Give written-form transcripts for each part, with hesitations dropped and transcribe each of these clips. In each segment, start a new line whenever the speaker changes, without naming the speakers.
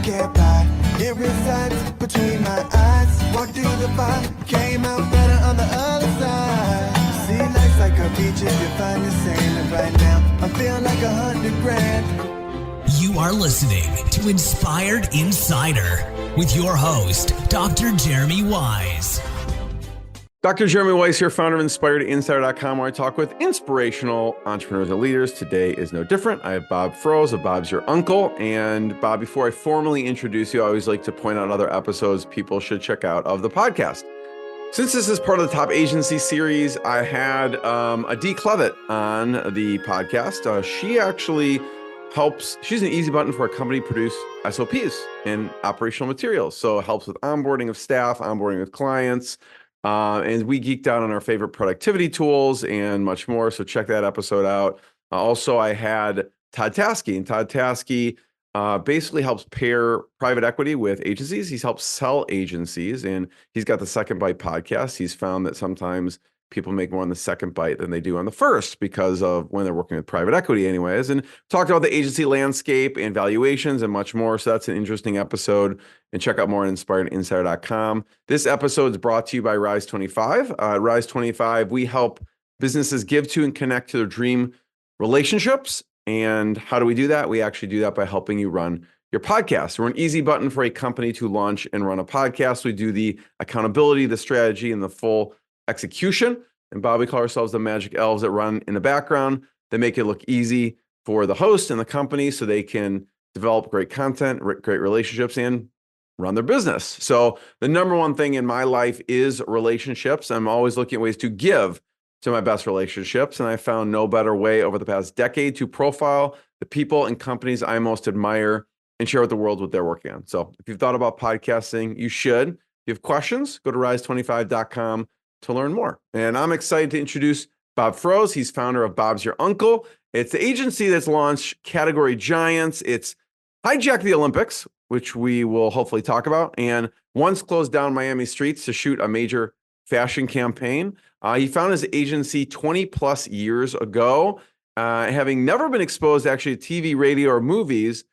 can't buy. It resides between my eyes. Walked through the fire, came out better on the other side. See, life's like a beach if you find the sand. And right now, I feel like 100 grand.
You are listening to Inspired Insider with your host, Dr. Jeremy Wise.
Dr. Jeremy Wise here, founder of InspiredInsider.com, where I talk with inspirational entrepreneurs and leaders. Today is no different. I have Bob Froese of Bob's Your Uncle. And Bob, before I formally introduce you, I always like to point out other episodes people should check out of the podcast. Since this is part of the Top Agency series, I had Adee Clevitt on the podcast. She actually helps, she's an easy button for a company to produce SOPs and operational materials. So it helps with onboarding of staff, onboarding with clients. And we geeked out on our favorite productivity tools and much more. So check that episode out. Also, I had Todd Taskey, and Todd Taskey basically helps pair private equity with agencies. He's helped sell agencies, and he's got the Second Bite podcast. He's found that sometimes people make more on the second bite than they do on the first because of when they're working with private equity anyways, and talked about the agency landscape and valuations and much more. So that's an interesting episode, and check out more on InspiredInsider.com. This episode is brought to you by Rise 25. Rise 25, we help businesses give to and connect to their dream relationships. And how do we do that? We actually do that by helping you run your podcast. We're an easy button for a company to launch and run a podcast. We do the accountability, the strategy, and the full execution. And Bob, we call ourselves the magic elves that run in the background. They make it look easy for the host and the company so they can develop great content, great relationships, and run their business. So the number one thing in my life is relationships. I'm always looking at ways to give to my best relationships. And I found no better way over the past decade to profile the people and companies I most admire and share with the world what they're working on. So if you've thought about podcasting, you should. If you have questions, go to rise25.com to learn more. And I'm excited to introduce Bob Froese. He's founder of Bob's Your Uncle. It's the agency that's launched category giants. It's hijacked the Olympics, which we will hopefully talk about, and once closed down Miami streets to shoot a major fashion campaign. He founded his agency 20 plus years ago, having never been exposed actually to TV, radio, or movies.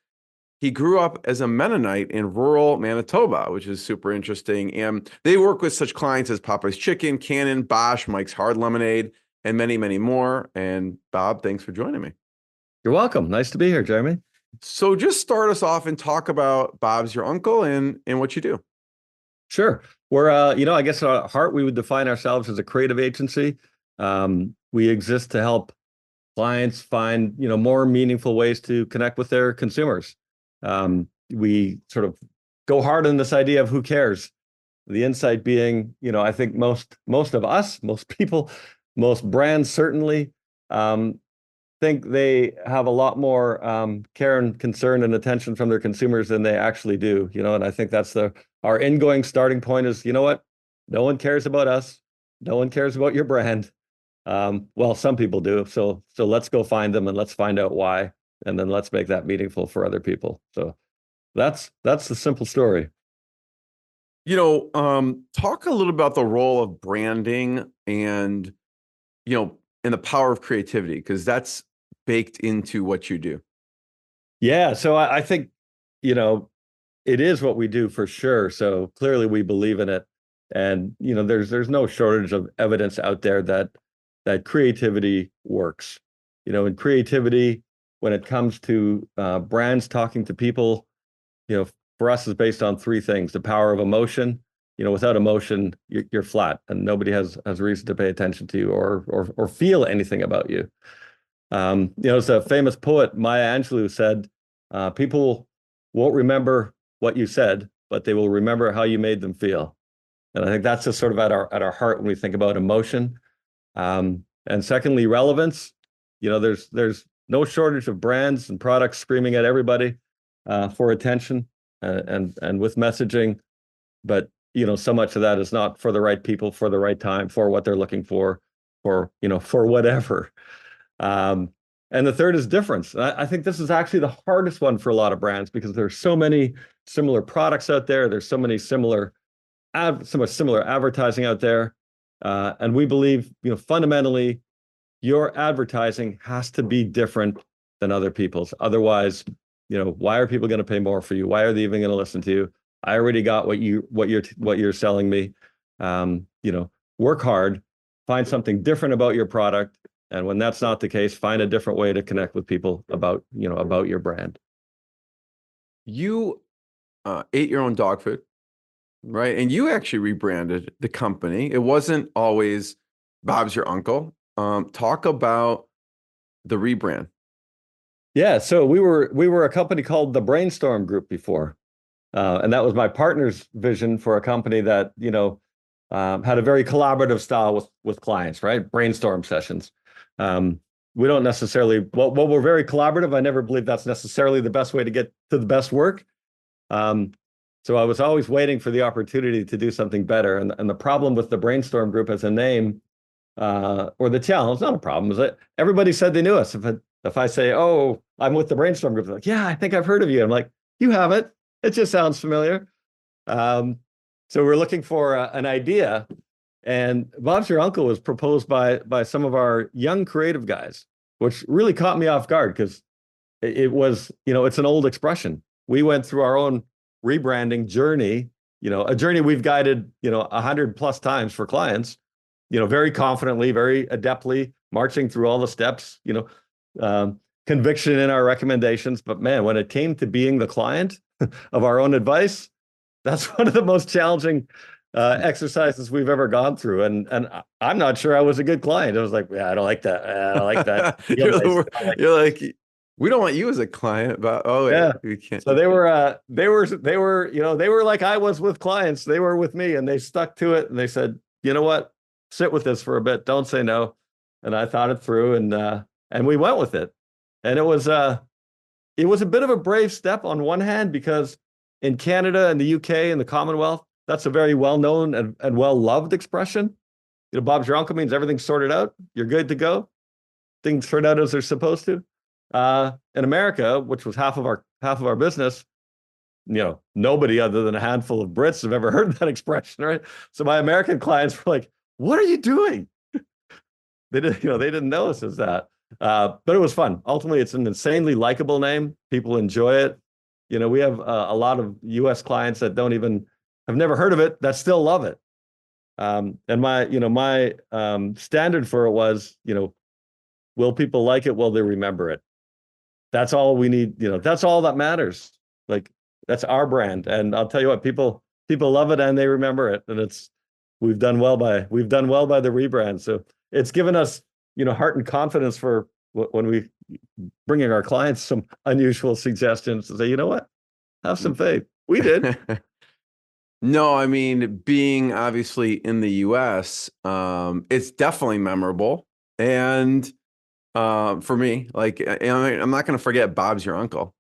He grew up as a Mennonite in rural Manitoba, which is super interesting. And they work with such clients as Popeyes Chicken, Canon, Bosch, Mike's Hard Lemonade, and many, many more. And Bob, thanks for joining me.
You're welcome. Nice to be here, Jeremy.
So just start us off and talk about Bob's Your Uncle and what you do.
Sure. We're, I guess at our heart, we would define ourselves as a creative agency. We exist to help clients find, more meaningful ways to connect with their consumers. We sort of go hard on this idea of who cares. The insight being, I think most of us, most people, most brands certainly think they have a lot more care and concern and attention from their consumers than they actually do. And I think that's our ingoing starting point is, what? No one cares about us. No one cares about your brand. Well, some people do. So let's go find them and let's find out why. And then let's make that meaningful for other people. So that's the simple story.
Talk a little about the role of branding and the power of creativity, because that's baked into what you do.
Yeah. So I think, it is what we do for sure. So clearly we believe in it. And, there's no shortage of evidence out there that creativity works. And creativity, when it comes to brands talking to people, for us is based on three things: the power of emotion. Without emotion, you're flat, and nobody has reason to pay attention to you or feel anything about you. It's a famous poet, Maya Angelou, said, "People won't remember what you said, but they will remember how you made them feel." And I think that's just sort of at our heart when we think about emotion. And secondly, relevance. There's no shortage of brands and products screaming at everybody for attention and with messaging, but so much of that is not for the right people, for the right time, for what they're looking for whatever. And the third is difference. I think this is actually the hardest one for a lot of brands because there's so many similar products out there. There's so many similar advertising out there, and we believe fundamentally your advertising has to be different than other people's. Otherwise, why are people going to pay more for you? Why are they even going to listen to you? I already got what you're selling me. Work hard, find something different about your product. And when that's not the case, find a different way to connect with people about your brand.
You ate your own dog food, right? And you actually rebranded the company. It wasn't always Bob's Your Uncle. Talk about the rebrand.
Yeah, so we were a company called the Brainstorm Group before, and that was my partner's vision for a company that had a very collaborative style with clients, right? Brainstorm sessions. We don't necessarily well, we're very collaborative. I never believe that's necessarily the best way to get to the best work. So I was always waiting for the opportunity to do something better. And the problem with the Brainstorm Group as a name, or the challenge, not a problem, is that everybody said they knew us. If I say, "Oh, I'm with the Brainstorm Group," they're like, "Yeah, I think I've heard of you." I'm like, "You haven't. It just sounds familiar." So we're looking for an idea, and Bob's Your Uncle was proposed by some of our young creative guys, which really caught me off guard because it was, it's an old expression. We went through our own rebranding journey, a journey we've guided, 100+ times for clients, very confidently, very adeptly, marching through all the steps, conviction in our recommendations. But man, when it came to being the client of our own advice, that's one of the most challenging exercises we've ever gone through. And I'm not sure I was a good client. I was like, yeah, I don't like that. I don't like that.
You're like, we don't want you as a client, but
yeah,
we can't.
So they were like I was with clients. They were with me, and they stuck to it. And they said, you know what, sit with this for a bit. Don't say no. And I thought it through, and we went with it. And it was a bit of a brave step on one hand, because in Canada and the UK and the Commonwealth, that's a very well-known and well-loved expression. Bob's Your Uncle means everything's sorted out. You're good to go. Things turn out as they're supposed to. In America, which was half of our business, nobody other than a handful of Brits have ever heard that expression, right? So my American clients were like, "What are you doing?" They didn't know us as that. But it was fun. Ultimately, it's an insanely likable name. People enjoy it. We have a lot of U.S. clients that have never heard of it, that still love it. And my standard for it was, will people like it? Will they remember it? That's all we need. That's all that matters. Like, that's our brand. And I'll tell you what, people love it and they remember it. And we've done well by the rebrand. So it's given us, heart and confidence for when we bringing our clients some unusual suggestions to say, you know what, have some faith. We did.
No, I mean, being obviously in the US, it's definitely memorable. And for me, like, I'm not going to forget Bob's Your Uncle,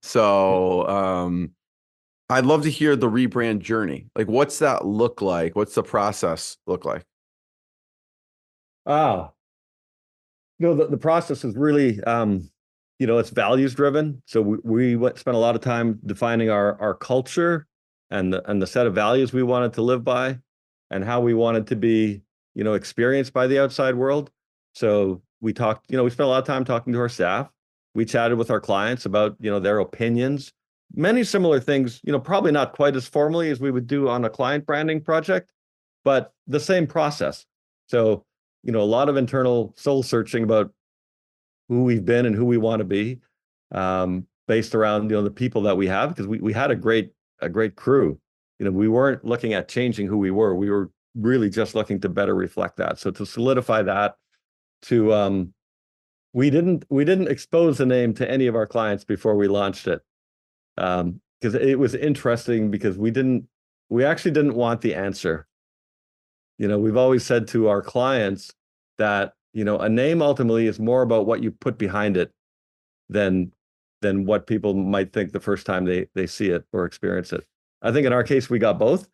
So I'd love to hear the rebrand journey. Like, what's that look like? What's the process look like?
The process is really, it's values driven. So we spent a lot of time defining our culture and the set of values we wanted to live by, and how we wanted to be, experienced by the outside world. So we talked, we spent a lot of time talking to our staff. We chatted with our clients about, their opinions, many similar things, probably not quite as formally as we would do on a client branding project, but the same process. So, a lot of internal soul searching about who we've been and who we want to be, based around, the people that we have, because we had a great crew. We weren't looking at changing who we were. We were really just looking to better reflect that. So to solidify that, we didn't expose the name to any of our clients before we launched it, because it was interesting, because we actually didn't want the answer. We've always said to our clients that, a name ultimately is more about what you put behind it than what people might think the first time they see it or experience it. I think in our case, we got both,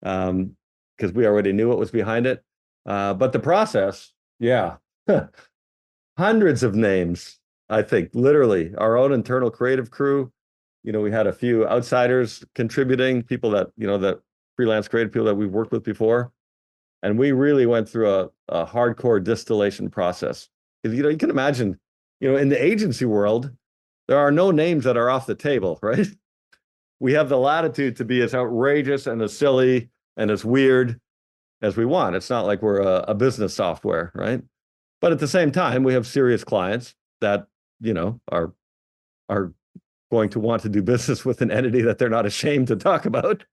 because we already knew what was behind it. But the process, yeah, hundreds of names, I think, literally our own internal creative crew. We had a few outsiders contributing, people that, that freelance creative people that we've worked with before. And we really went through a hardcore distillation process. Because, you can imagine, in the agency world, there are no names that are off the table, right? We have the latitude to be as outrageous and as silly and as weird as we want. It's not like we're a business software, right? But at the same time, we have serious clients that, are going to want to do business with an entity that they're not ashamed to talk about.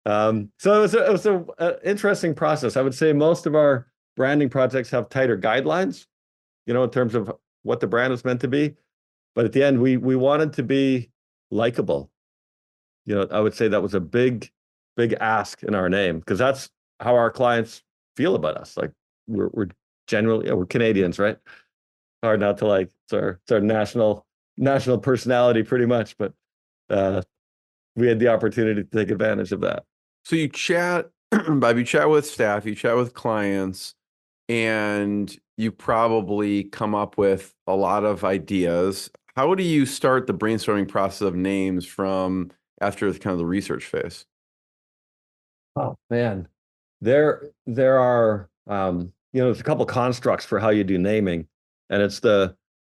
So it was a interesting process. I would say most of our branding projects have tighter guidelines, in terms of what the brand is meant to be. But at the end, we wanted to be likable. I would say that was a big ask in our name, because that's how our clients feel about us. Like we're generally, we're Canadians, right? Hard not to like. It's our national personality, pretty much. But we had the opportunity to take advantage of that.
So you chat, Bob, you chat with staff, you chat with clients, and you probably come up with a lot of ideas. How do you start the brainstorming process of names from after kind of the research phase?
Oh man, there are there's a couple constructs for how you do naming, and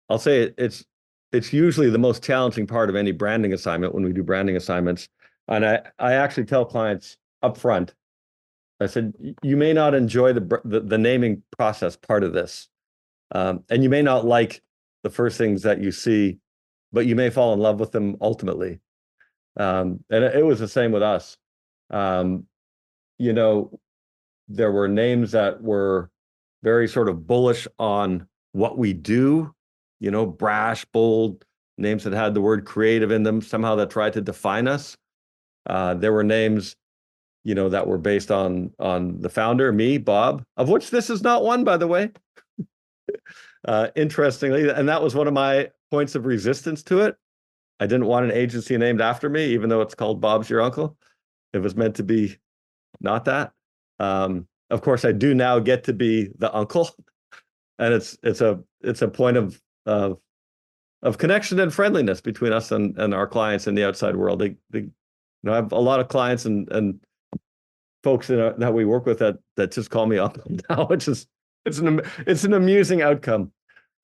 I'll say it's usually the most challenging part of any branding assignment when we do branding assignments. And I actually tell clients up front, I said, you may not enjoy the naming process part of this, and you may not like the first things that you see, but you may fall in love with them ultimately. And it was the same with us. There were names that were very sort of bullish on what we do, brash, bold, names that had the word creative in them, somehow that tried to define us. There were names, that were based on the founder, me, Bob, of which this is not one, by the way. Interestingly, and that was one of my points of resistance to it. I didn't want an agency named after me, even though it's called Bob's Your Uncle. It was meant to be not that. Of course, I do now get to be the uncle, and it's a point of connection and friendliness between us and our clients in the outside world. I have a lot of clients and folks that we work with that just call me uncle now, which is it's an amusing outcome.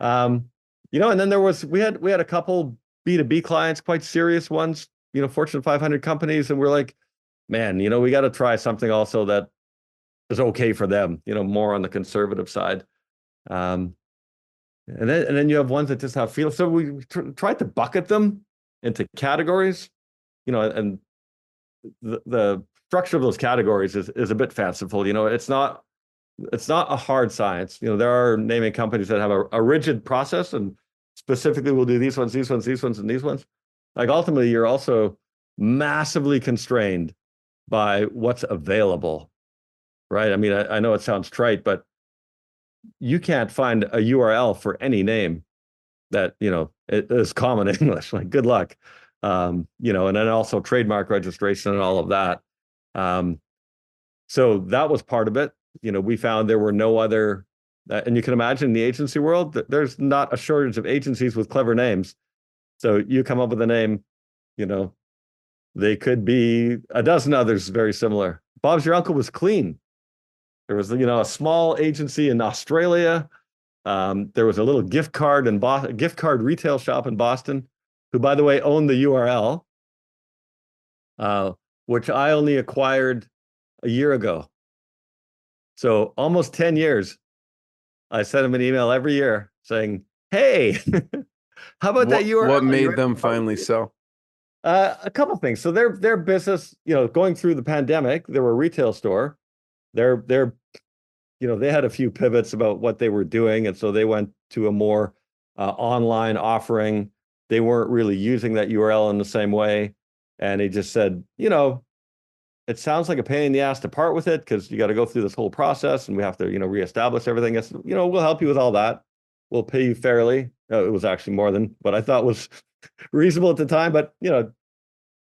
And then we had a couple B2B clients, quite serious ones, Fortune 500 companies, and we're like, man, we got to try something also that is okay for them, more on the conservative side. And then you have ones that just have feel. So we tried to bucket them into categories, and the structure of those categories is a bit fanciful. It's not a hard science. There are naming companies that have a rigid process, and specifically we'll do these ones, and these ones. Like ultimately, you're also massively constrained by what's available, right? I mean, I know it sounds trite, but you can't find a URL for any name that, it is common English. Like, good luck. And then also trademark registration and all of that. So that was part of it. We found there were no other, and you can imagine in the agency world, there's not a shortage of agencies with clever names. So you come up with a name, they could be a dozen others very similar. Bob's Your Uncle was clean. There was, a small agency in Australia. There was a little gift card retail shop in Boston, who, by the way, owned the URL, which I only acquired a year ago. So almost 10 years, I sent them an email every year saying, hey, how about that URL?
What made them finally sell?
A couple things. So their business, going through the pandemic, they were a retail store. They had a few pivots about what they were doing. And so they went to a more online offering. They weren't really using that URL in the same way. And he just said, it sounds like a pain in the ass to part with it, because you got to go through this whole process and we have to, reestablish everything. I said, we'll help you with all that. We'll pay you fairly. It was actually more than what I thought was reasonable at the time, but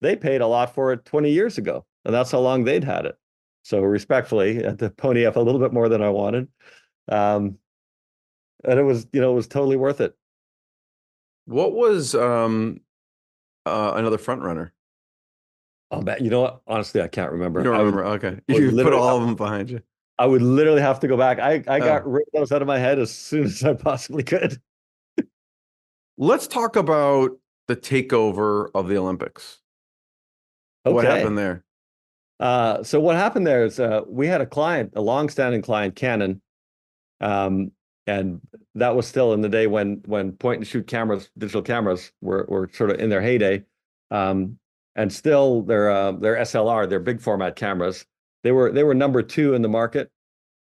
they paid a lot for it 20 years ago, and that's how long they'd had it. So respectfully, I had to pony up a little bit more than I wanted. And it was totally worth it.
What was another front runner?
Oh, man, you know what? Honestly, I can't remember.
You don't remember? Okay. You put all of them behind you.
I would literally have to go back. I got rid of those out of my head as soon as I possibly could.
Let's talk about the takeover of the Olympics. What happened there?
So what happened there is we had a longstanding client, Canon, and that was still in the day when point and shoot cameras, digital cameras were sort of in their heyday, and still their SLR, their big format cameras, they were number 2 in the market.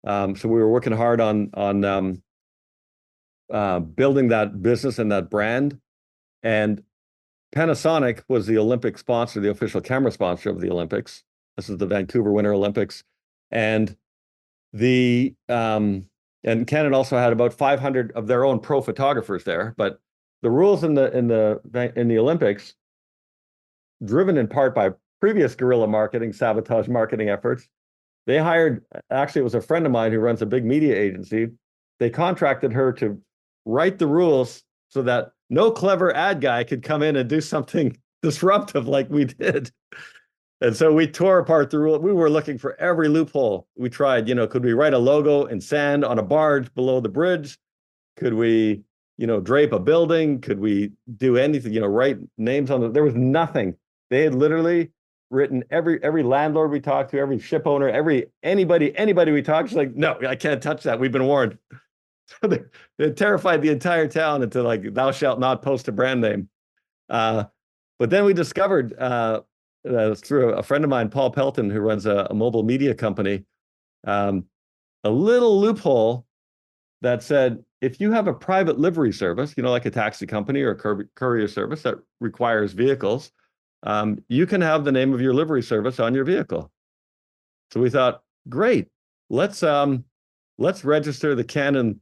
So we were working hard on building that business and that brand. And Panasonic was the Olympic sponsor, the official camera sponsor of the Olympics. This is the Vancouver Winter Olympics, and and Canon also had about 500 of their own pro photographers there. But the rules in the Olympics, driven in part by previous guerrilla marketing, sabotage marketing efforts, they hired, actually, it was a friend of mine who runs a big media agency. They contracted her to write the rules so that no clever ad guy could come in and do something disruptive like we did. And so we tore apart the rule. We were looking for every loophole. We tried, could we write a logo in sand on a barge below the bridge? Could we, drape a building? Could we do anything, write names on there was nothing. They had literally written every landlord we talked to, every ship owner, anybody we talked to, like, no, I can't touch that. We've been warned. So they terrified the entire town into like, thou shalt not post a brand name. But then we discovered through a friend of mine, Paul Pelton, who runs a mobile media company, a little loophole that said, if you have a private livery service, like a taxi company or a courier service that requires vehicles, you can have the name of your livery service on your vehicle. So we thought, great, let's register the Canon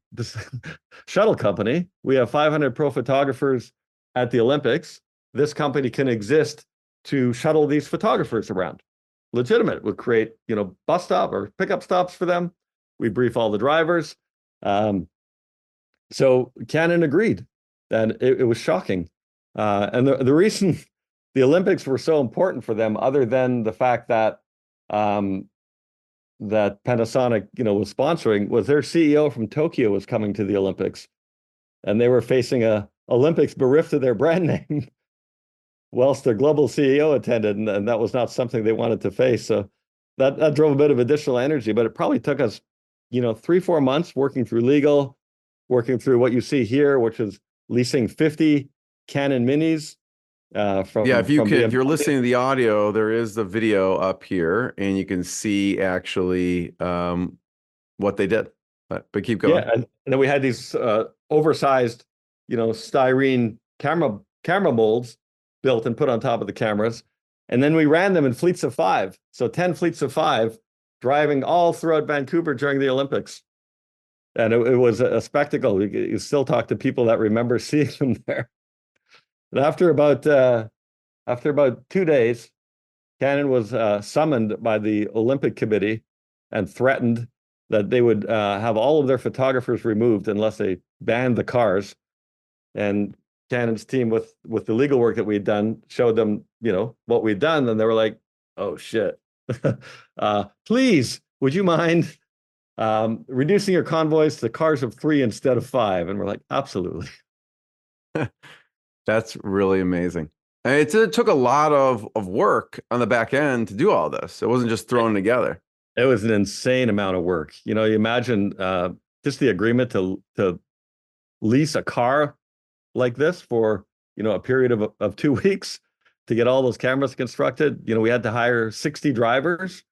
shuttle company. We have 500 pro photographers at the Olympics. This company can exist to shuttle these photographers around. Legitimate. We'll create, bus stop or pickup stops for them. We brief all the drivers. So Canon agreed, and it was shocking. And the reason the Olympics were so important for them, other than the fact that that Panasonic, was sponsoring, was their CEO from Tokyo was coming to the Olympics, and they were facing a Olympics bereft of their brand name, whilst their global CEO attended, and that was not something they wanted to face. So that drove a bit of additional energy, but it probably took us, 3-4 months working through legal, working through what you see here, which is leasing 50 Canon minis. If you're listening to the audio, there is the video up here, and you can see actually what they did. But keep going. Yeah, and then we had these oversized, styrene camera molds built and put on top of the cameras, and then we ran them in fleets of 5. So 10 fleets of 5 driving all throughout Vancouver during the Olympics, and it was a spectacle. You still talk to people that remember seeing them there. And after about 2 days, Canon was summoned by the Olympic Committee and threatened that they would have all of their photographers removed unless they banned the cars. And Canon's team, with the legal work that we'd done, showed them, what we'd done, and they were like, "Oh shit! Please, would you mind reducing your convoys to cars of 3 instead of 5?" And we're like, "Absolutely." That's really amazing. And it took a lot of work on the back end to do all this. It wasn't just thrown together. It was an insane amount of work. You imagine just the agreement to lease a car like this for, a period of 2 weeks to get all those cameras constructed. We had to hire 60 drivers,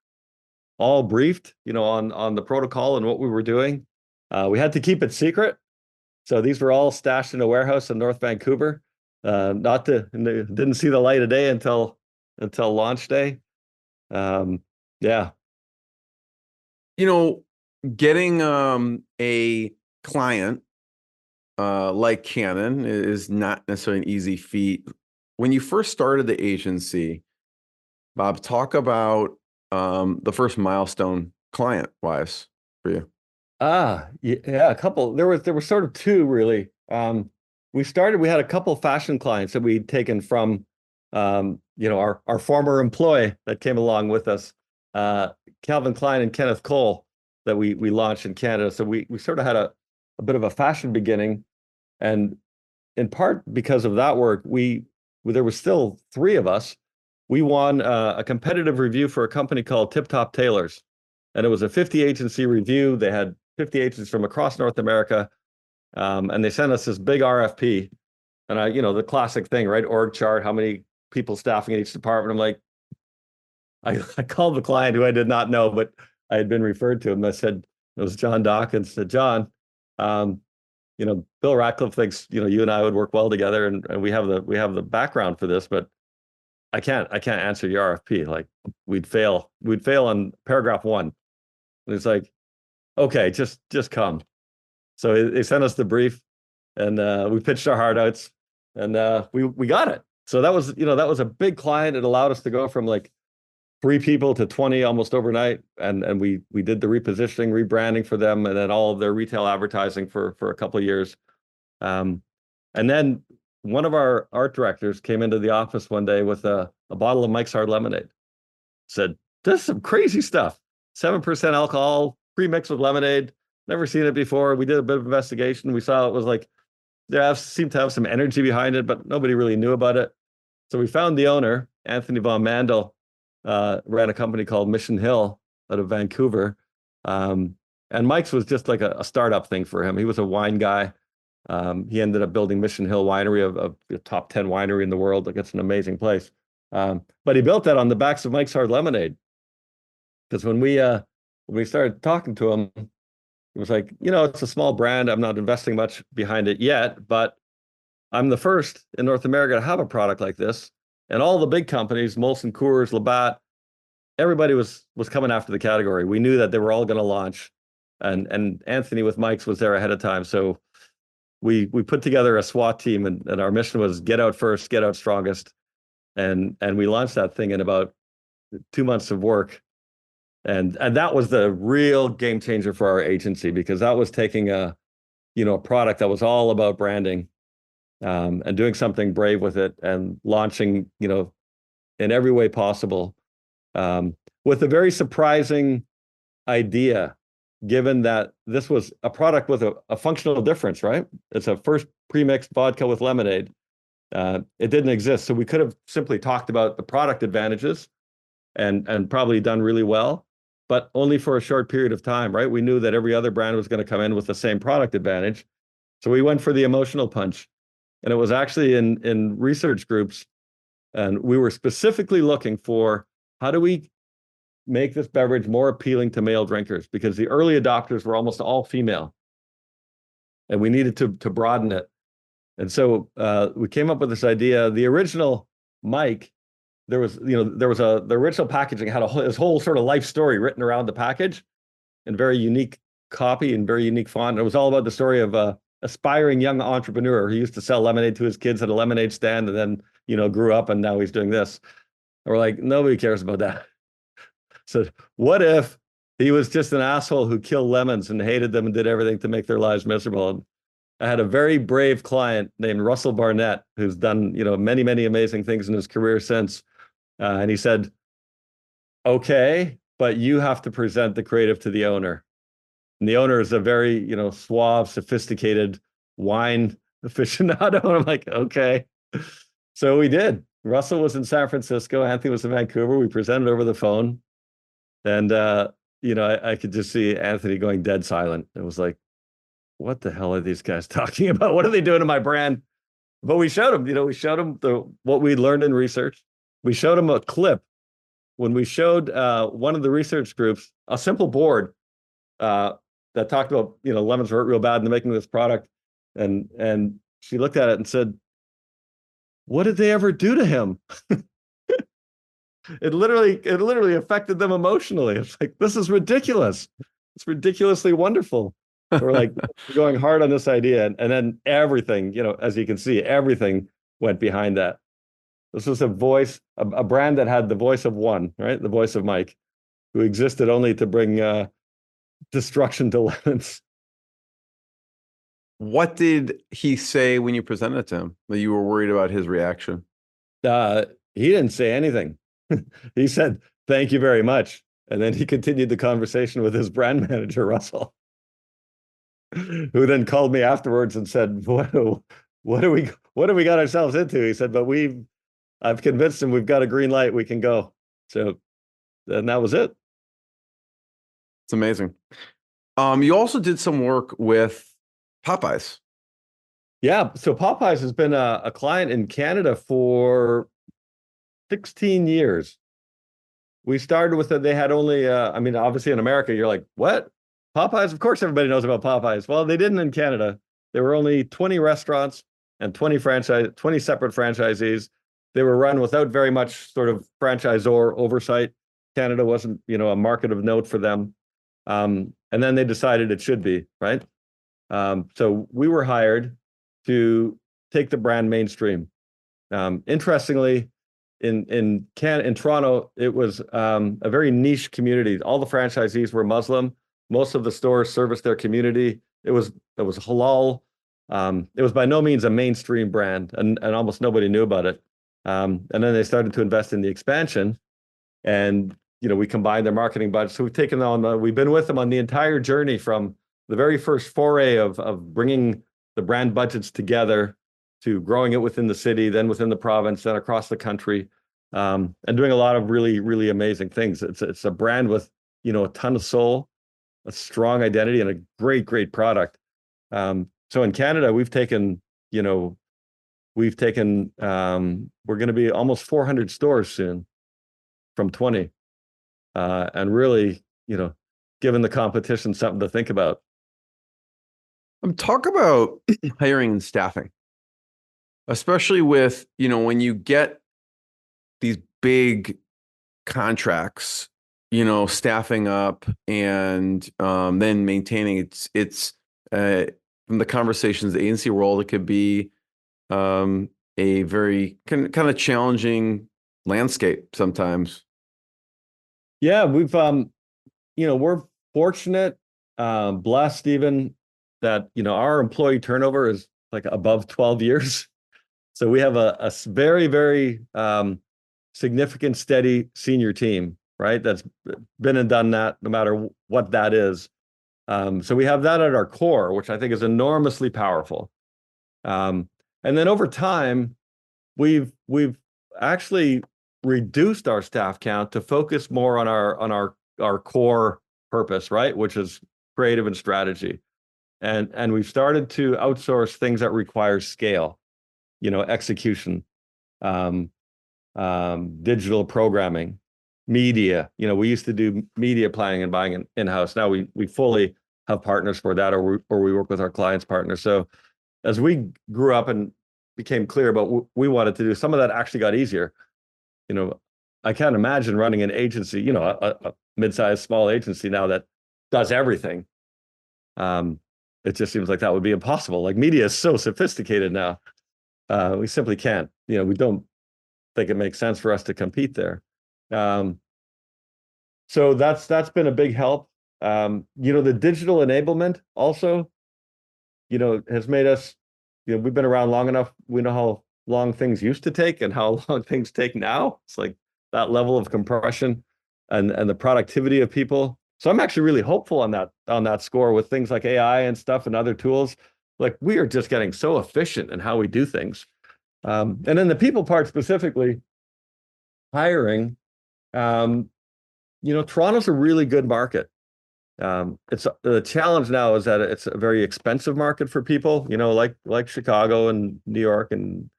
all briefed, on the protocol and what we were doing. We had to keep it secret. So these were all stashed in a warehouse in North Vancouver. Didn't see the light of day until launch day. Yeah. Getting a client like Canon is not necessarily an easy feat. When you first started the agency, Bob, talk about the first milestone client-wise for you. Yeah, a couple. There were sort of 2 really. We had a couple fashion clients that we'd taken from, our former employee that came along with us, Calvin Klein and Kenneth Cole, that we launched in Canada. So we sort of had a bit of a fashion beginning, and in part because of that work, there was still 3 of us. We won a competitive review for a company called Tip Top Tailors, and it was a 50 agency review. They had 50 agents from across North America, and they sent us this big RFP. And the classic thing, right? Org chart, how many people staffing in each department. I'm like, I called the client who I did not know, but I had been referred to him. I said, it was John Dawkins. I said, John, Bill Ratcliffe thinks, you and I would work well together, and we have the background for this, but I can't answer your RFP. Like, we'd fail on paragraph 1. And it's like, okay, just come. So they sent us the brief, and we pitched our heart outs, and we got it. So that was a big client. It allowed us to go from like 3 people to 20 almost overnight, and we did the repositioning, rebranding for them, and then all of their retail advertising for a couple of years. And then one of our art directors came into the office one day with a bottle of Mike's Hard Lemonade. Said, "This is some crazy stuff. 7% alcohol, pre-mixed with lemonade. Never seen it before." We did a bit of investigation. We saw it was like, seemed to have some energy behind it, but nobody really knew about it. So we found the owner, Anthony Von Mandel, ran a company called Mission Hill out of Vancouver. And Mike's was just like a startup thing for him. He was a wine guy. He ended up building Mission Hill Winery, of the top 10 winery in the world. Like, it's an amazing place. But he built that on the backs of Mike's Hard Lemonade. Because when we started talking to him, it was like, it's a small brand. I'm not investing much behind it yet, but I'm the first in North America to have a product like this. And all the big companies, Molson Coors, Labatt, everybody was coming after the category. We knew that they were all going to launch, and Anthony with Mike's was there ahead of time. So we put together a SWAT team, and our mission was get out first, get out strongest, and we launched that thing in about 2 months of work. And that was the real game changer for our agency, because that was taking a product that was all about branding, and doing something brave with it, and launching, in every way possible, with a very surprising idea, given that this was a product with a functional difference, right? It's a first pre-mixed vodka with lemonade. It didn't exist. So we could have simply talked about the product advantages and probably done really well, but only for a short period of time, right? We knew that every other brand was going to come in with the same product advantage. So we went for the emotional punch. And it was actually in research groups, and we were specifically looking for, how do we make this beverage more appealing to male drinkers? Because the early adopters were almost all female, and we needed to broaden it. And so we came up with this idea. The original Mike, the original packaging had his whole sort of life story written around the package, in very unique copy and very unique font. It was all about the story of aspiring young entrepreneur who used to sell lemonade to his kids at a lemonade stand, and then, grew up, and now he's doing this. And we're like, nobody cares about that. So what if he was just an asshole who killed lemons and hated them and did everything to make their lives miserable? And I had a very brave client named Russell Barnett, who's done, many, many amazing things in his career since. And he said, okay, but you have to present the creative to the owner. And the owner is a very, suave, sophisticated wine aficionado. And I'm like, okay. So we did. Russell was in San Francisco. Anthony was in Vancouver. We presented over the phone. And, I could just see Anthony going dead silent. It was like, what the hell are these guys talking about? What are they doing to my brand? But we showed him, what we learned in research. We showed him a clip when we showed one of the research groups a simple board that talked about, lemons hurt real bad in the making of this product. And she looked at it and said, what did they ever do to him? It literally affected them emotionally. It's like, this is ridiculous. It's ridiculously wonderful. We're like going hard on this idea. And then everything, as you can see, everything went behind that. This was a voice, a brand that had the voice of one, right? The voice of Mike, who existed only to bring destruction to lemons.
What did he say when you presented it to him that you were worried about his reaction?
He didn't say anything. He said, thank you very much. And then he continued the conversation with his brand manager, Russell, who then called me afterwards and said, whoa, what do we got ourselves into? He said, but I've convinced him we've got a green light, we can go. So then that was it.
It's amazing. You also did some work with Popeyes.
Yeah. So Popeyes has been a client in Canada for 16 years. We started with it. They had only, I mean, obviously in America, you're like, what? Popeyes? Of course, everybody knows about Popeyes. Well, they didn't in Canada. There were only 20 restaurants and 20 separate franchisees. They were run without very much sort of franchisor oversight. Canada wasn't, a market of note for them. And then they decided it should be, right? So we were hired to take the brand mainstream. Interestingly, in Toronto, it was a very niche community. All the franchisees were Muslim. Most of the stores serviced their community. It was halal. It was by no means a mainstream brand, and almost nobody knew about it. And then they started to invest in the expansion, and we combined their marketing budget. So we've taken on, we've been with them on the entire journey from the very first foray of bringing the brand budgets together to growing it within the city, then within the province, then across the country, and doing a lot of really, really amazing things. It's a brand with, a ton of soul, a strong identity, and a great, great product. So in Canada, we're going to be almost 400 stores soon from 20. And really, given the competition, something to think about.
Talk about hiring and staffing, especially with, when you get these big contracts, staffing up and then maintaining it's from the conversations, the agency world, it could be a very kind of challenging landscape sometimes.
Yeah, we're fortunate, blessed even that, our employee turnover is like above 12 years. So we have a very, very significant, steady senior team, right? That's been and done that no matter what that is. So we have that at our core, which I think is enormously powerful. And then over time, we've actually reduced our staff count to focus more on our core purpose, right? Which is creative and strategy. And we've started to outsource things that require scale, execution, digital programming, media. We used to do media planning and buying in-house. Now we fully have partners for that, or we work with our clients' partners. So as we grew up and became clear about what we wanted to do, some of that actually got easier. I can't imagine running an agency, a mid-sized small agency now that does everything. It just seems like that would be impossible. Like, media is so sophisticated now. We simply can't, we don't think it makes sense for us to compete there. So that's been a big help. The digital enablement also, has made us, we've been around long enough. We know how long things used to take and how long things take now. It's like that level of compression and the productivity of people. So I'm actually really hopeful on that score with things like AI and stuff and other tools. Like, we are just getting so efficient in how we do things. And then the people part specifically, hiring, Toronto's a really good market. It's the challenge now is that it's a very expensive market for people, like Chicago and New York and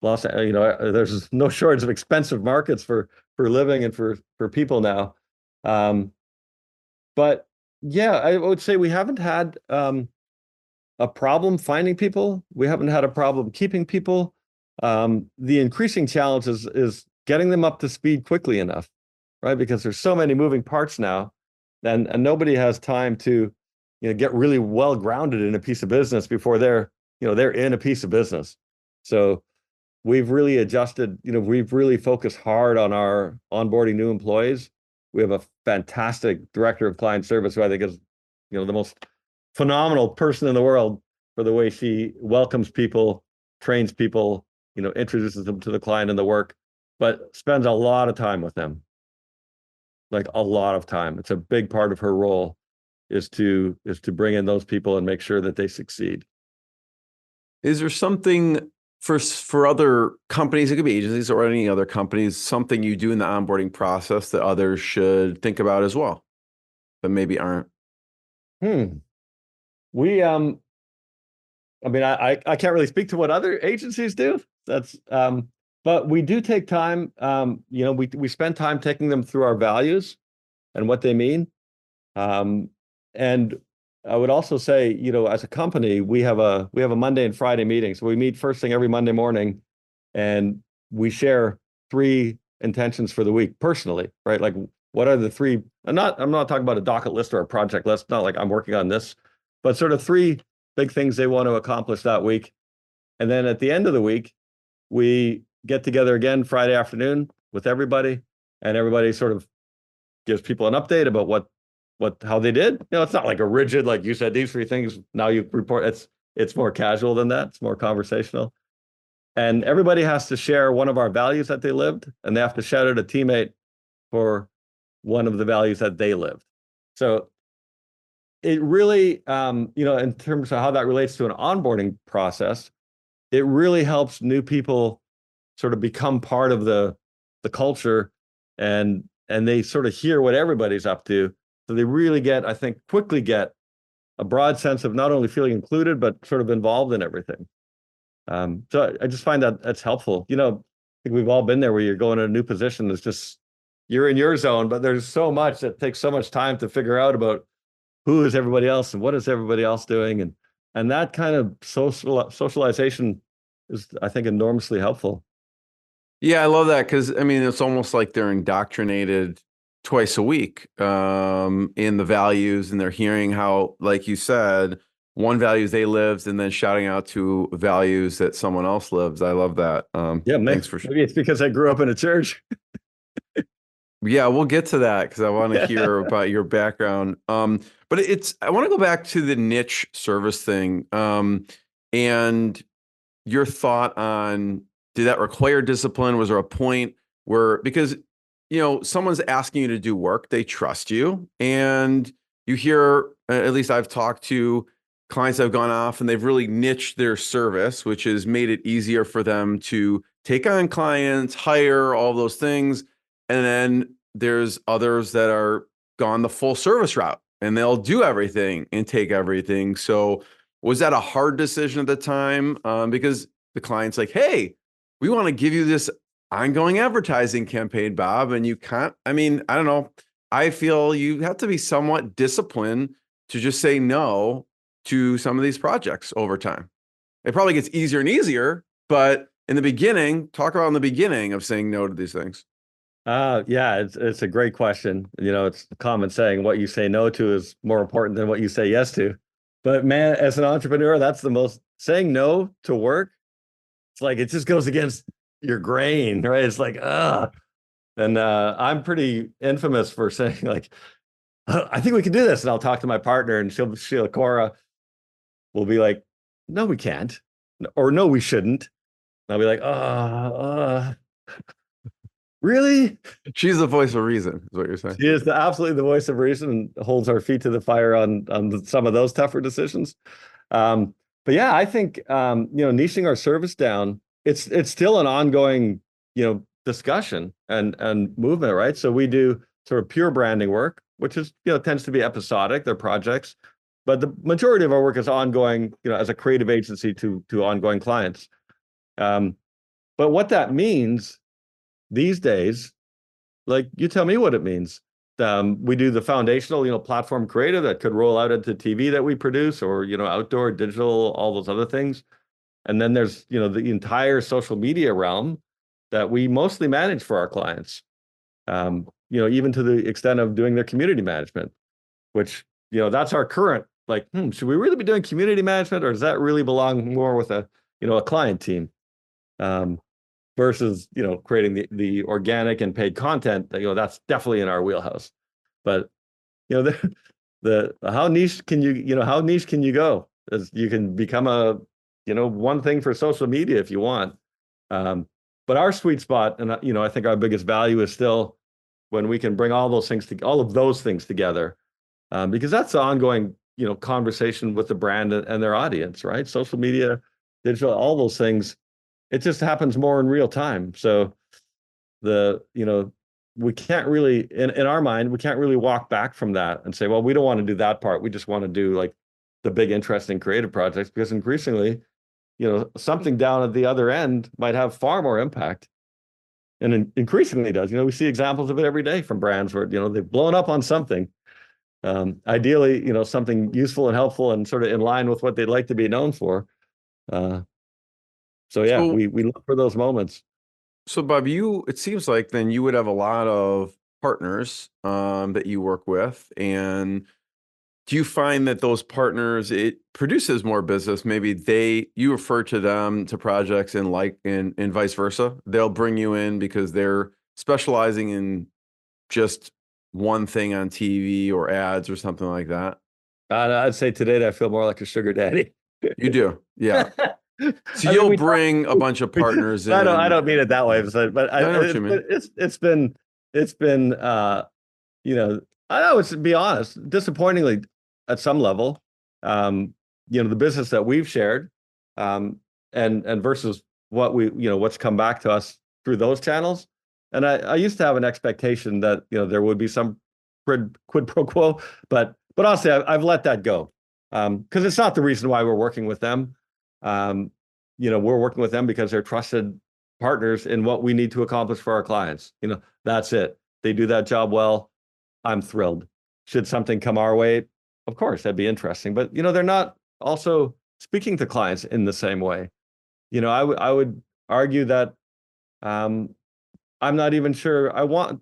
Los Angeles. There's no shortage of expensive markets for living and for people now. But yeah, I would say we haven't had a problem finding people. We haven't had a problem keeping people. The increasing challenge is getting them up to speed quickly enough, right? Because there's so many moving parts now, and nobody has time to get really well grounded in a piece of business before they're in a piece of business. So we've really adjusted. We've really focused hard on our onboarding new employees. We have a fantastic director of client service who I think is, the most phenomenal person in the world for the way she welcomes people, trains people, introduces them to the client and the work, but spends a lot of time with them. Like, a lot of time. It's a big part of her role is to bring in those people and make sure that they succeed.
Is there something for other companies, it could be agencies or any other companies, something you do in the onboarding process that others should think about as well, but maybe aren't?
We I mean, I can't really speak to what other agencies do. That's but we do take time. We spend time taking them through our values and what they mean. And I would also say, as a company, we have a Monday and Friday meeting. So we meet first thing every Monday morning, and we share 3 intentions for the week personally, right? Like, what are the 3? I'm not talking about a docket list or a project list. Not like I'm working on this, but sort of 3 big things they want to accomplish that week. And then at the end of the week, we get together again Friday afternoon with everybody, and everybody sort of gives people an update about how they did. It's not like a rigid, like you said, these 3 things, now you report. It's more casual than that. It's more conversational. And everybody has to share one of our values that they lived, and they have to shout out a teammate for one of the values that they lived. So it really, in terms of how that relates to an onboarding process, it really helps new people sort of become part of the culture, and they sort of hear what everybody's up to. So they really quickly get a broad sense of not only feeling included, but sort of involved in everything. So I just find that that's helpful. I think we've all been there where you're going in a new position. It's just, you're in your zone, but there's so much that takes so much time to figure out about who is everybody else and what is everybody else doing. And that kind of socialization is, I think, enormously helpful.
Yeah, I love that, because it's almost like they're indoctrinated twice a week in the values, and they're hearing how, like you said, one values they lived, and then shouting out to values that someone else lives. I love that.
Yeah,
thanks for
maybe it's because I grew up in a church.
Yeah, we'll get to that because I want to hear about your background. But I want to go back to the niche service thing, and your thought on, did that require discipline? Was there a point where, because someone's asking you to do work, they trust you, and you hear, at least I've talked to clients that have gone off and they've really niched their service, which has made it easier for them to take on clients, hire, all those things. And then there's others that are gone the full service route, and they'll do everything and take everything. So was that a hard decision at the time? Because the client's like, hey, we want to give you this ongoing advertising campaign, Bob, and you can't. I don't know. I feel you have to be somewhat disciplined to just say no to some of these projects over time. It probably gets easier and easier, but in the beginning, talk about in the beginning of saying no to these things.
Yeah, it's a great question. It's a common saying, what you say no to is more important than what you say yes to. But man, as an entrepreneur, that's the most, saying no to work. It's like, it just goes against your grain, right? It's like, and I'm pretty infamous for saying, like, I think we can do this. And I'll talk to my partner, and she'll Cora will be like, no, we can't. Or no, we shouldn't. And I'll be like, really?
She's the voice of reason, is what you're saying.
She is absolutely the voice of reason, and holds our feet to the fire on some of those tougher decisions. But yeah, I think niching our service down, it's still an ongoing discussion and movement, right? So we do sort of pure branding work, which is tends to be episodic. They're projects, but the majority of our work is ongoing. As a creative agency to ongoing clients. But what that means these days, like, you tell me what it means. We do the foundational, platform creative that could roll out into TV that we produce, or, outdoor, digital, all those other things. And then there's, the entire social media realm that we mostly manage for our clients. Even to the extent of doing their community management, which, that's our current, like, should we really be doing community management, or does that really belong more with a client team? Versus creating the organic and paid content, that's definitely in our wheelhouse. But the how niche can you go? As you can become a one thing for social media if you want. But our sweet spot, and I think our biggest value is still when we can bring all of those things together, because that's the ongoing conversation with the brand and their audience, right? Social media digital, all those things, it just happens more in real time. So we can't really, in our mind, we can't really walk back from that and say, well, we don't want to do that part. We just want to do like the big, interesting creative projects, because increasingly, something down at the other end might have far more impact, and increasingly does. We see examples of it every day from brands where, they've blown up on something. Ideally, something useful and helpful and sort of in line with what they'd like to be known for. So yeah, we look for those moments.
So Bob, it seems like then you would have a lot of partners that you work with, and do you find that those partners, it produces more business? Maybe you refer to them to projects and vice versa. They'll bring you in because they're specializing in just one thing on TV or ads or something like that.
I'd say today I feel more like a sugar daddy.
You do, yeah. So you'll bring a bunch of partners in.
I don't mean it that way, but
I know what you mean.
It's been I would be honest, disappointingly at some level, the business that we've shared, and versus what what's come back to us through those channels. And I used to have an expectation that there would be some quid pro quo, but honestly, I've let that go, because it's not the reason why we're working with them. We're working with them because they're trusted partners in what we need to accomplish for our clients. That's it. They do that job well. I'm thrilled. Should something come our way, of course, that'd be interesting. But, they're not also speaking to clients in the same way. I would argue that I'm not even sure I want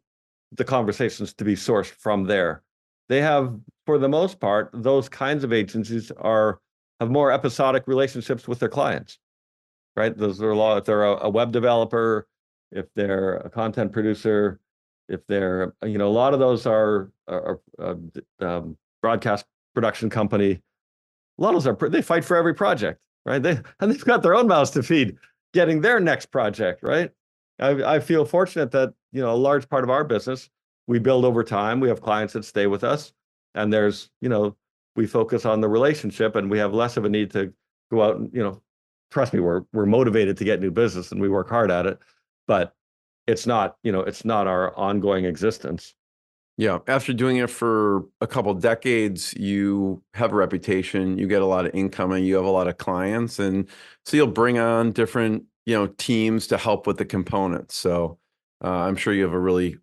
the conversations to be sourced from there. They have, for the most part, those kinds of agencies have more episodic relationships with their clients, right? Those are if they're a web developer, if they're a content producer, if they're, a lot of those are broadcast production company. A lot of those they fight for every project, right? They've got their own mouths to feed, getting their next project, right? I feel fortunate that, a large part of our business, we build over time. We have clients that stay with us, and there's, we focus on the relationship, and we have less of a need to go out and, trust me, we're motivated to get new business and we work hard at it, but it's not our ongoing existence.
Yeah. After doing it for a couple decades, you have a reputation, you get a lot of income, and you have a lot of clients. And so you'll bring on different, teams to help with the components. So I'm sure you have a really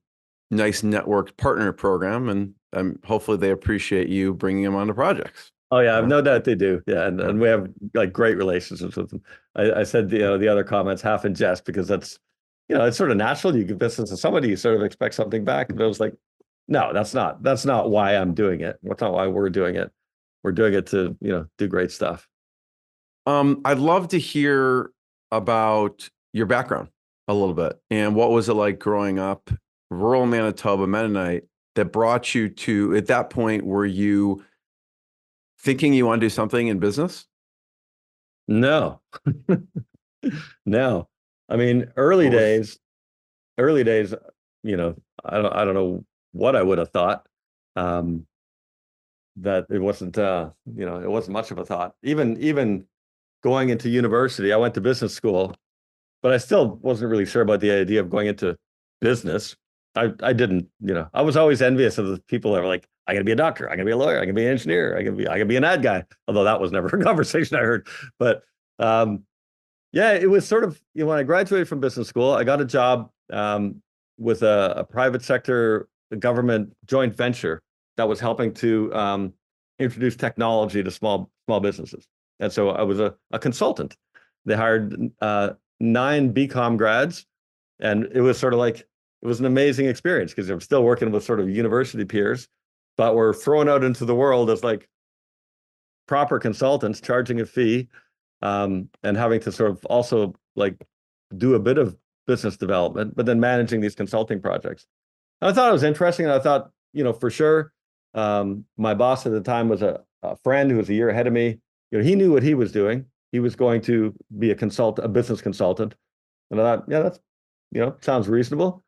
nice networked partner program, and hopefully they appreciate you bringing them onto projects.
Oh yeah, I've no doubt they do. Yeah, and we have like great relationships with them. I said the other comments half in jest, because that's it's sort of natural. You give business to somebody, you sort of expect something back. And I was like, no, that's not why I'm doing it. That's not why we're doing it. We're doing it to do great stuff.
I'd love to hear about your background a little bit, and what was it like growing up, rural Manitoba, Mennonite, that brought you to, at that point, were you thinking you want to do something in business?
No, no. I mean, early days, I don't know what I would have thought. That it wasn't, it wasn't much of a thought. Even going into university, I went to business school, but I still wasn't really sure about the idea of going into business. I didn't, I was always envious of the people that were like, I gotta be a doctor, I gotta be a lawyer, I gotta be an engineer, I gotta be an ad guy. Although that was never a conversation I heard. But yeah, it was sort of, when I graduated from business school, I got a job with a private sector government joint venture that was helping to introduce technology to small businesses. And so I was a consultant. They hired 9 BCom grads, and it was sort of like, it was an amazing experience, because I'm still working with sort of university peers, but we're thrown out into the world as like proper consultants, charging a fee, and having to sort of also like do a bit of business development, but then managing these consulting projects. And I thought it was interesting. And I thought, for sure, my boss at the time was a friend who was a year ahead of me. He knew what he was doing. He was going to be a business consultant. And I thought, yeah, that's, sounds reasonable.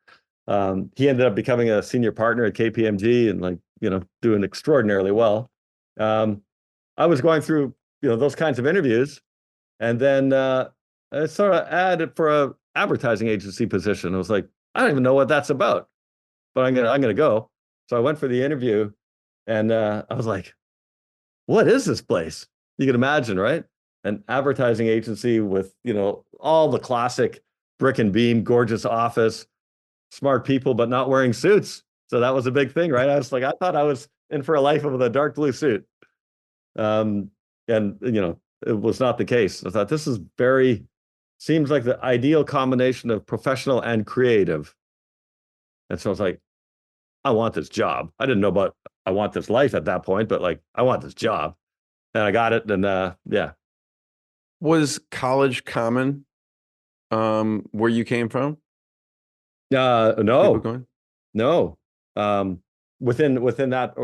He ended up becoming a senior partner at KPMG and doing extraordinarily well. I was going through, those kinds of interviews, And then I sort of added for a advertising agency position. I was like, I don't even know what that's about, but I'm gonna go. So I went for the interview, and I was like, what is this place? You can imagine, right? An advertising agency with, all the classic brick and beam, gorgeous office, smart people, but not wearing suits. So that was a big thing, right? I was like, I thought I was in for a life with a dark blue suit. And it was not the case. I thought seems like the ideal combination of professional and creative. And so I was like, I want this job. I didn't know about I want this life at that point, but like, I want this job. And I got it. And yeah.
Was college common where you came from? People
No,
going?
no. Within that,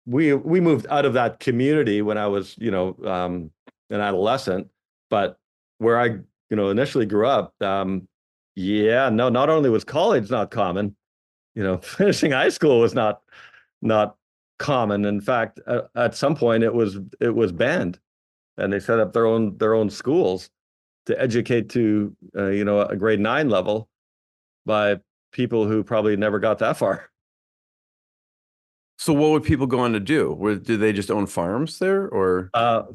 we moved out of that community when I was, an adolescent, but where I, initially grew up, not only was college not common, finishing high school was not common. In fact, at some point it was banned, and they set up their own schools to educate to a grade 9 level by people who probably never got that far.
So what would people go on to do? Did they just own farms there, or?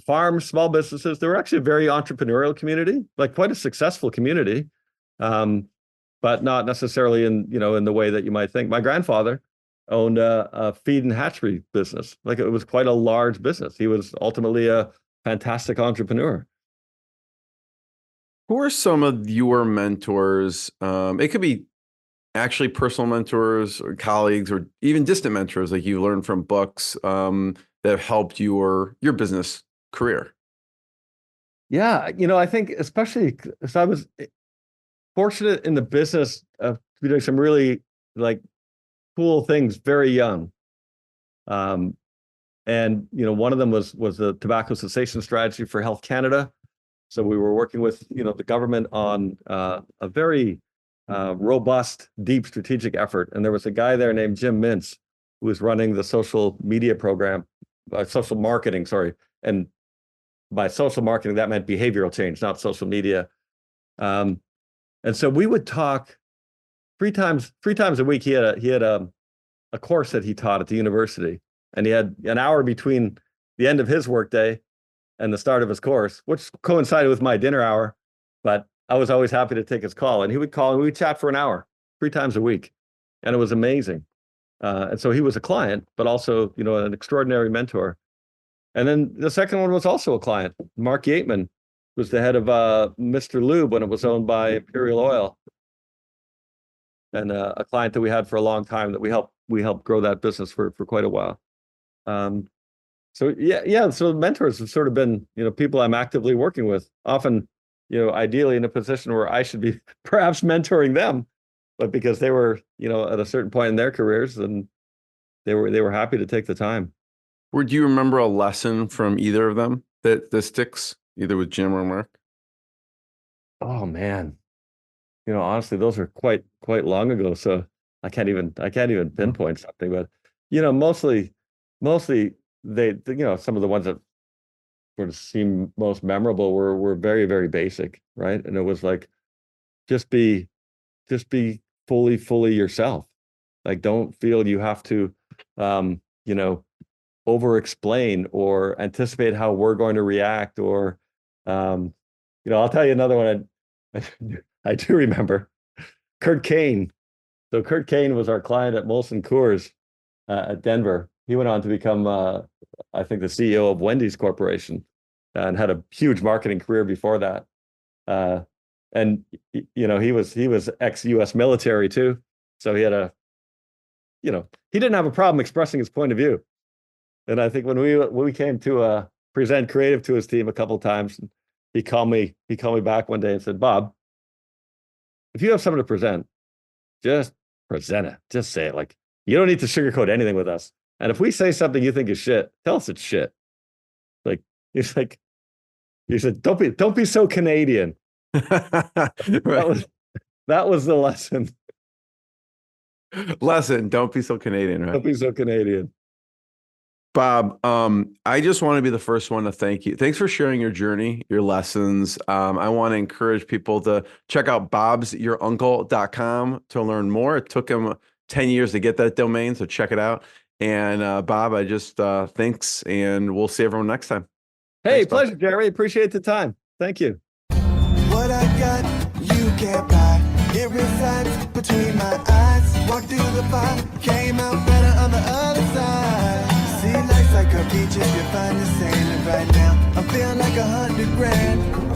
Farms, small businesses. They were actually a very entrepreneurial community, like quite a successful community, but not necessarily in the way that you might think. My grandfather owned a feed and hatchery business. Like, it was quite a large business. He was ultimately a fantastic entrepreneur.
Who are some of your mentors? It could be actually personal mentors or colleagues or even distant mentors, like you learned from books, that have helped your business career.
Yeah, I think especially because I was fortunate in the business of doing some really like cool things very young. And one of them was the tobacco cessation strategy for Health Canada. So we were working with the government on a very robust, deep strategic effort. And there was a guy there named Jim Mintz who was running the social media program, social marketing, sorry. And by social marketing, that meant behavioral change, not social media. And so we would talk three times a week. He had a course that he taught at the university, and he had an hour between the end of his workday and the start of his course, which coincided with my dinner hour. But I was always happy to take his call, and he would call and we would chat for an hour, 3 times a week. And it was amazing. And so he was a client, but also, an extraordinary mentor. And then the second one was also a client. Mark Yateman was the head of Mr. Lube when it was owned by Imperial Oil. And a client that we had for a long time that we helped grow that business for quite a while. So mentors have sort of been, people I'm actively working with, often, ideally in a position where I should be perhaps mentoring them, but because they were, at a certain point in their careers, and they were happy to take the time.
Do you remember a lesson from either of them that sticks, either with Jim or Mark?
Oh man, honestly, those are quite long ago, so I can't even pinpoint something. But mostly they some of the ones that sort of seem most memorable were very, very basic, right? And it was like, just be fully yourself. Like, don't feel you have to over explain or anticipate how we're going to react, or I'll tell you another one I do remember. Kurt Kane. So Kurt Kane was our client at Molson Coors at Denver. He went on to become I think the CEO of Wendy's Corporation, and had a huge marketing career before that. And he was ex-US military too. So he had he didn't have a problem expressing his point of view. And I think when we came to present creative to his team a couple of times, he called me back one day and said, "Bob, if you have something to present, just present it. Just say it. Like, you don't need to sugarcoat anything with us. And if we say something you think is shit, tell us it's shit." Like, he said, don't be so Canadian.
Right.
That was the lesson.
Lesson, don't be so Canadian, right?
Don't be so Canadian.
Bob, I just want to be the first one to thank you. Thanks for sharing your journey, your lessons. I want to encourage people to check out bobsyouruncle.com to learn more. It took him 10 years to get that domain, so check it out. And Bob, I just thanks, and we'll see everyone next time.
Hey,
Thanks, Bob.
pleasure, Jeremy. Appreciate the time. Thank you.
What I got, you can't buy. It resides between my eyes. Walked through the fire, came out better on the other side. See, life's like a beach if you find the sailing right now. I'm feeling like 100 grand.